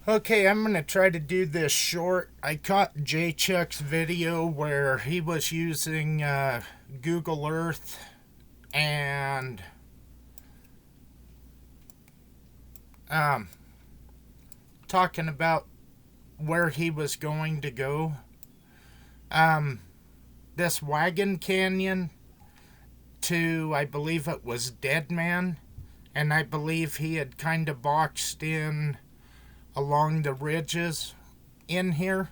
Okay, I'm going to try to do this short. I caught JChuck's video where he was using Google Earth and um, talking about where he was going to go. Um, this wagon canyon to, I believe it was Dead Man, and I believe he had kind of boxed in along the ridges in here.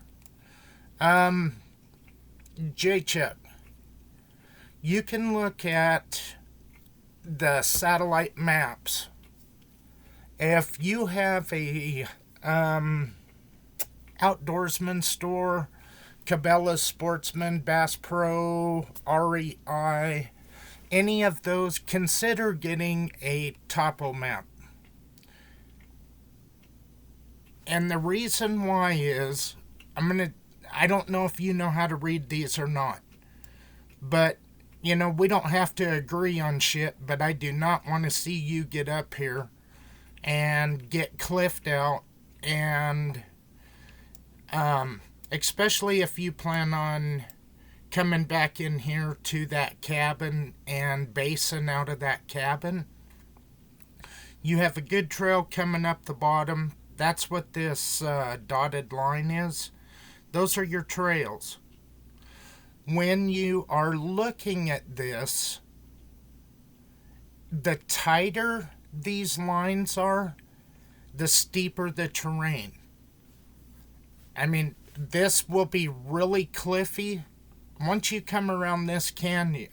Um, JChuck, you can look at the satellite maps. If you have a um, outdoorsman store, Cabela's Sportsman, Bass Pro, REI, any of those, consider getting a topo map. And the reason why is, I don't know if you know how to read these or not, but we don't have to agree on shit, but I do not want to see you get up here and get cliffed out and especially if you plan on coming back in here to that cabin and basing out of that cabin. You have a good trail coming up the bottom. That's what this dotted line is. Those are your trails. When you are looking at this, the tighter these lines are, the steeper the terrain. This will be really cliffy. Once you come around this canyon,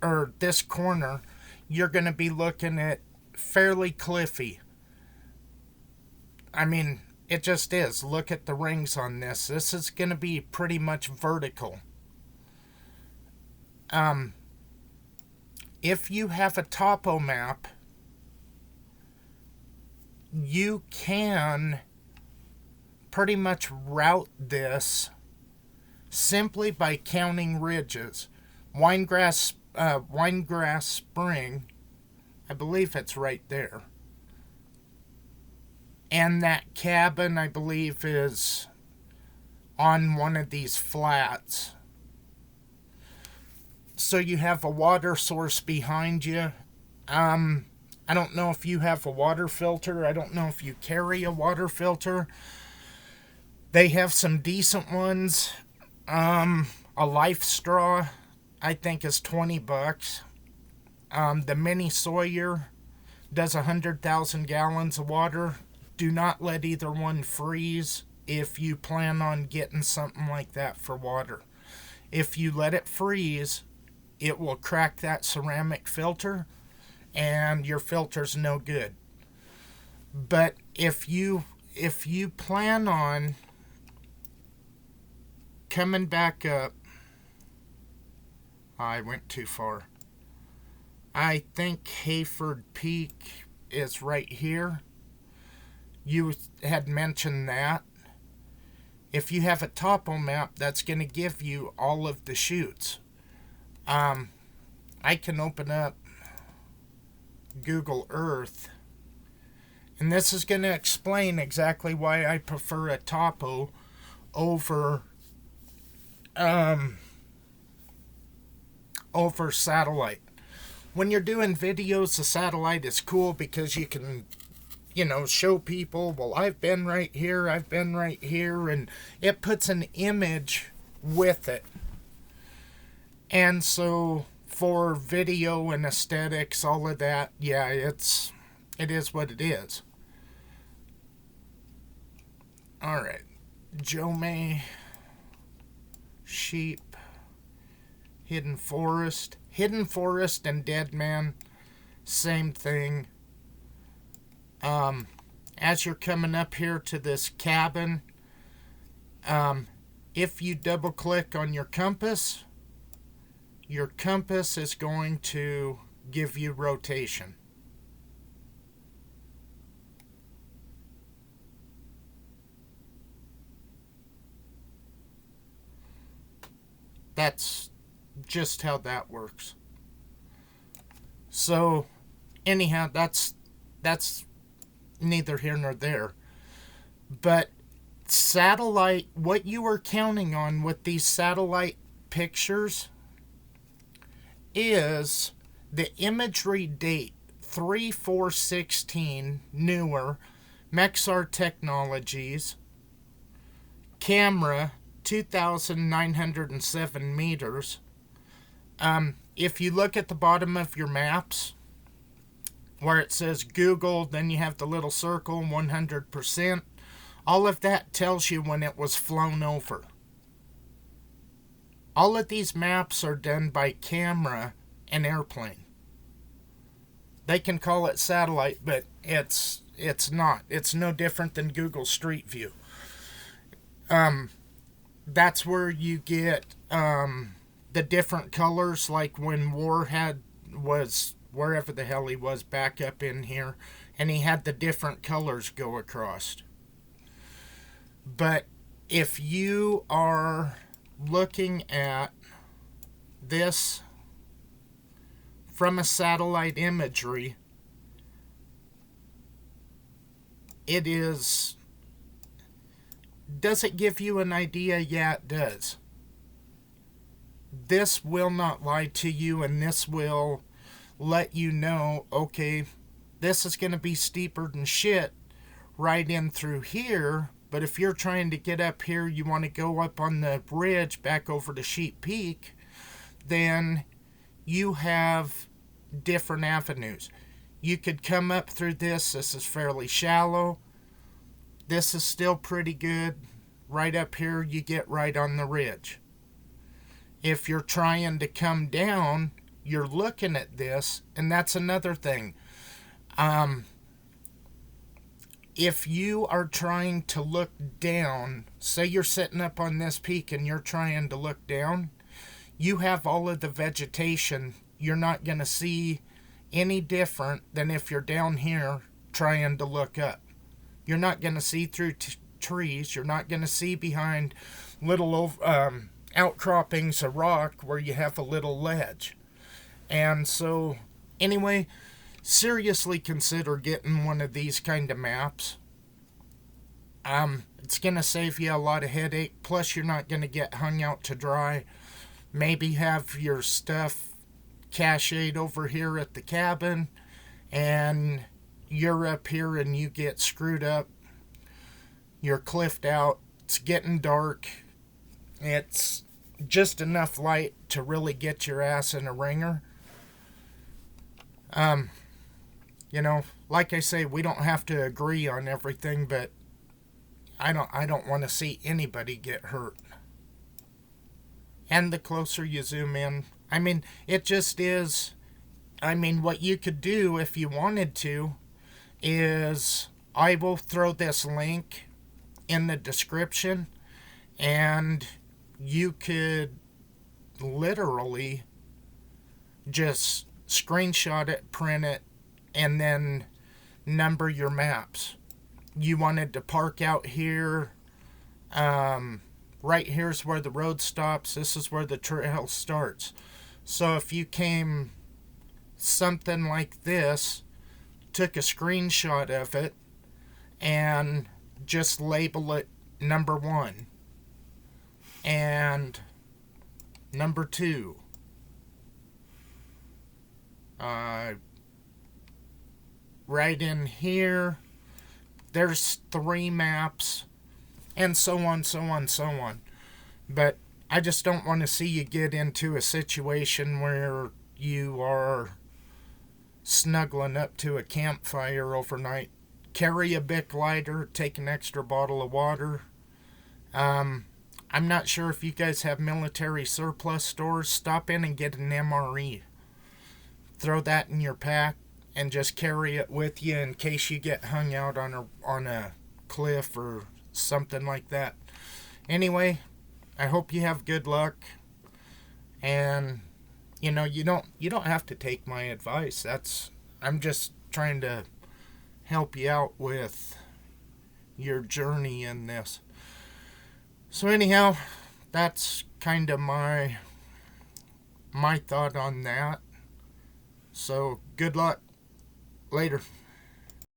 or this corner, you're going to be looking at fairly cliffy. It just is. Look at the rings on this. This is going to be pretty much vertical. If you have a topo map, you can pretty much route this simply by counting ridges. Winegrass Spring, I believe it's right there. And that cabin, I believe, is on one of these flats. So you have a water source behind you. I don't know if you have a water filter. I don't know if you carry a water filter. They have some decent ones. A Life Straw, I think, is $20. The Mini Sawyer does 100,000 gallons of water. Do not let either one freeze if you plan on getting something like that for water. If you let it freeze, it will crack that ceramic filter and your filter's no good. But if you plan on coming back up, I went too far. I think Hayford Peak is right here. You had mentioned that. If you have a topo map, that's going to give you all of the chutes. I can open up Google Earth, and this is going to explain exactly why I prefer a topo over over satellite. When you're doing videos, the satellite is cool because you can, show people, well, I've been right here, and it puts an image with it. And so for video and aesthetics, all of that, yeah, it is what it is. All right, Joe May, sheep, hidden forest, and Dead Man, same thing. As you're coming up here to this cabin, if you double click on your compass is going to give you rotation. That's just how that works. So, anyhow, that's neither here nor there. But satellite, what you are counting on with these satellite pictures is the imagery date 3/4/16 newer, Mexar Technologies, camera 2,907 meters. If you look at the bottom of your maps where it says Google, then you have the little circle 100%. All of that tells you when it was flown over. All of these maps are done by camera and airplane. They can call it satellite, but it's not. It's no different than Google Street View. That's where you get the different colors, like when Warhead was wherever the hell he was back up in here, and he had the different colors go across. But if you are looking at this from a satellite imagery, it is... Does it give you an idea? Yeah, it does. This will not lie to you, and this will let you know, okay, this is going to be steeper than shit right in through here, but if you're trying to get up here, you want to go up on the ridge back over to Sheep Peak, then you have different avenues. You could come up through this. This is fairly shallow. This is still pretty good. Right up here, you get right on the ridge. If you're trying to come down, you're looking at this, and that's another thing. If you are trying to look down, say you're sitting up on this peak and you're trying to look down, you have all of the vegetation. You're not going to see any different than if you're down here trying to look up. You're not going to see through trees. You're not going to see behind little outcroppings of rock where you have a little ledge. And so, anyway, seriously consider getting one of these kind of maps. It's going to save you a lot of headache. Plus, you're not going to get hung out to dry. Maybe have your stuff cached over here at the cabin, and you're up here and you get screwed up. You're cliffed out. It's getting dark. It's just enough light to really get your ass in a ringer. Like I say, we don't have to agree on everything, but I don't want to see anybody get hurt. And the closer you zoom in, it just is. What you could do if you wanted to is, I will throw this link in the description, and you could literally just screenshot it, print it, and then number your maps. You wanted to park out here. Right here's where the road stops. This is where the trail starts. So if you came something like this, took a screenshot of it, and just label it number 1 and number 2. Right in here, there's 3 maps, and so on, so on, so on. But I just don't want to see you get into a situation where you are snuggling up to a campfire overnight. Carry a Bic lighter, take an extra bottle of water. I'm not sure if you guys have military surplus stores. Stop in and get an MRE. Throw that in your pack and just carry it with you in case you get hung out on a cliff or something like that. Anyway, I hope you have good luck. And you don't have to take my advice. I'm just trying to help you out with your journey in this. So anyhow, that's kind of my thought on that. So good luck. Later.